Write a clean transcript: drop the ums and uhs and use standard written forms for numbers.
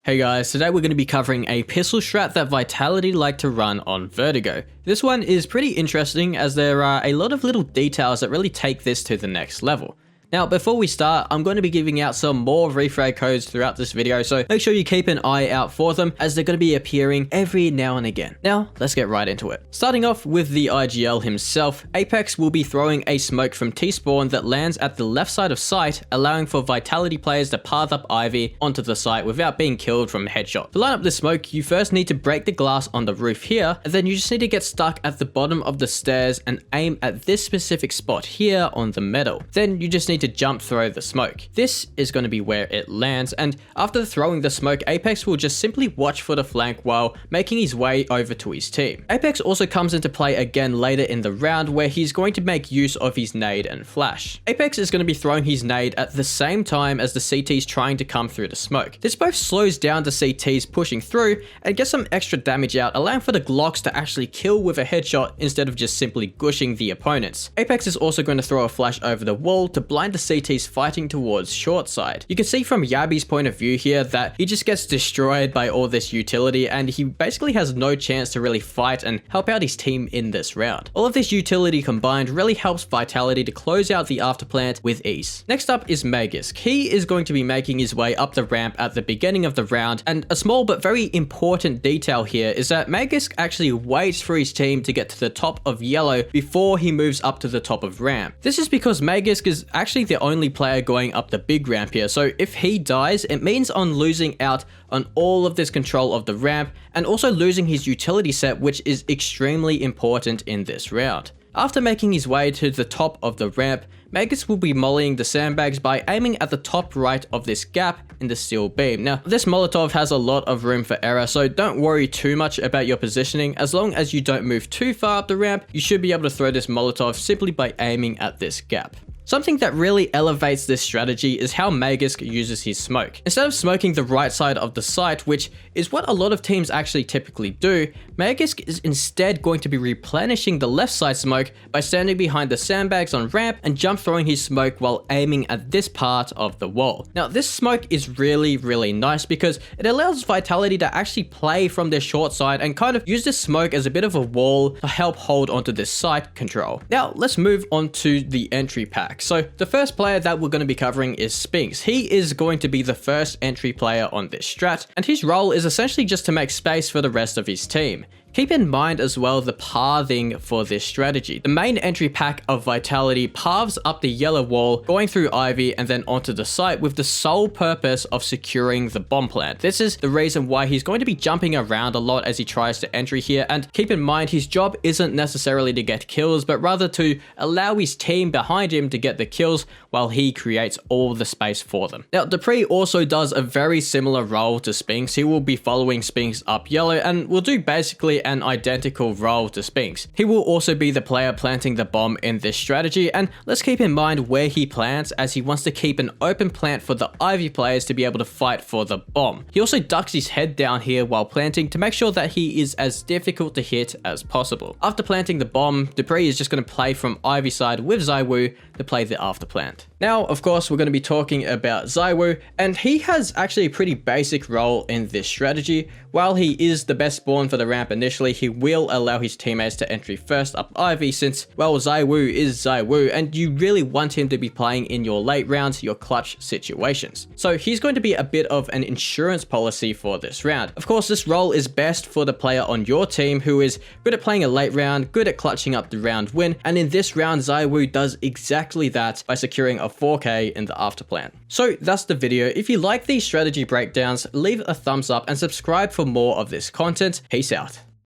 Hey guys, today we're going to be covering a pistol strat that Vitality like to run on Vertigo. This one is pretty interesting as there are a lot of little details that really take this to the next level. Now, before we start, I'm going to be giving out some more Refrag codes throughout this video, so make sure you keep an eye out for them as they're going to be appearing every now and again. Now, let's get right into it. Starting off with the IGL himself, Apex will be throwing a smoke from T-spawn that lands at the left side of site, allowing for Vitality players to path up Ivy onto the site without being killed from headshot. To line up the smoke, you first need to break the glass on the roof here, and then you just need to get stuck at the bottom of the stairs and aim at this specific spot here on the metal. Then you just need to jump throw the smoke. This is going to be where it lands, and after throwing the smoke, Apex will just simply watch for the flank while making his way over to his team. Apex also comes into play again later in the round where he's going to make use of his nade and flash. Apex is going to be throwing his nade at the same time as the CTs trying to come through the smoke. This both slows down the CTs pushing through and gets some extra damage out, allowing for the Glocks to actually kill with a headshot instead of just simply gushing the opponents. Apex is also going to throw a flash over the wall to blind the CTs fighting towards short side. You can see from Yabi's point of view here that he just gets destroyed by all this utility and he basically has no chance to really fight and help out his team in this round. All of this utility combined really helps Vitality to close out the afterplant with ease. Next up is Magisk. He is going to be making his way up the ramp at the beginning of the round, and a small but very important detail here is that Magisk actually waits for his team to get to the top of yellow before he moves up to the top of ramp. This is because Magisk is actually the only player going up the big ramp here, so if he dies, it means on losing out on all of this control of the ramp and also losing his utility set, which is extremely important in this round. After making his way to the top of the ramp, Magisk will be mollying the sandbags by aiming at the top right of this gap in the steel beam. Now, this Molotov has a lot of room for error, so don't worry too much about your positioning. As long as you don't move too far up the ramp, you should be able to throw this Molotov simply by aiming at this gap. Something that really elevates this strategy is how Magisk uses his smoke. Instead of smoking the right side of the site, which is what a lot of teams actually typically do, Magisk is instead going to be replenishing the left side smoke by standing behind the sandbags on ramp and jump throwing his smoke while aiming at this part of the wall. Now, this smoke is really nice because it allows Vitality to actually play from their short side and kind of use this smoke as a bit of a wall to help hold onto this site control. Now, let's move on to the entry pack. So the first player that we're going to be covering is Sphinx. He is going to be the first entry player on this strat, and his role is essentially just to make space for the rest of his team. Keep in mind as well the pathing for this strategy. The main entry pack of Vitality paths up the yellow wall, going through Ivy and then onto the site with the sole purpose of securing the bomb plant. This is the reason why he's going to be jumping around a lot as he tries to entry here, and keep in mind his job isn't necessarily to get kills, but rather to allow his team behind him to get the kills while he creates all the space for them. Now, Dupree also does a very similar role to Sphinx. He will be following Sphinx up yellow and will do basically an identical role to Sphinx. He will also be the player planting the bomb in this strategy, and let's keep in mind where he plants as he wants to keep an open plant for the Ivy players to be able to fight for the bomb. He also ducks his head down here while planting to make sure that he is as difficult to hit as possible. After planting the bomb, Dupree is just going to play from Ivy side with Zywoo to play the after plant. Now, of course, we're going to be talking about Zywoo, and he has actually a pretty basic role in this strategy. While he is the best spawn for the ramp initially, he will allow his teammates to entry first up Ivy since, well, Zywoo is Zywoo, and you really want him to be playing in your late rounds, your clutch situations. So he's going to be a bit of an insurance policy for this round. Of course, this role is best for the player on your team who is good at playing a late round, good at clutching up the round win, and in this round, Zywoo does exactly that by securing a 4K in the afterplan. So that's the video. If you like these strategy breakdowns, leave a thumbs up and subscribe for more of this content. Peace out.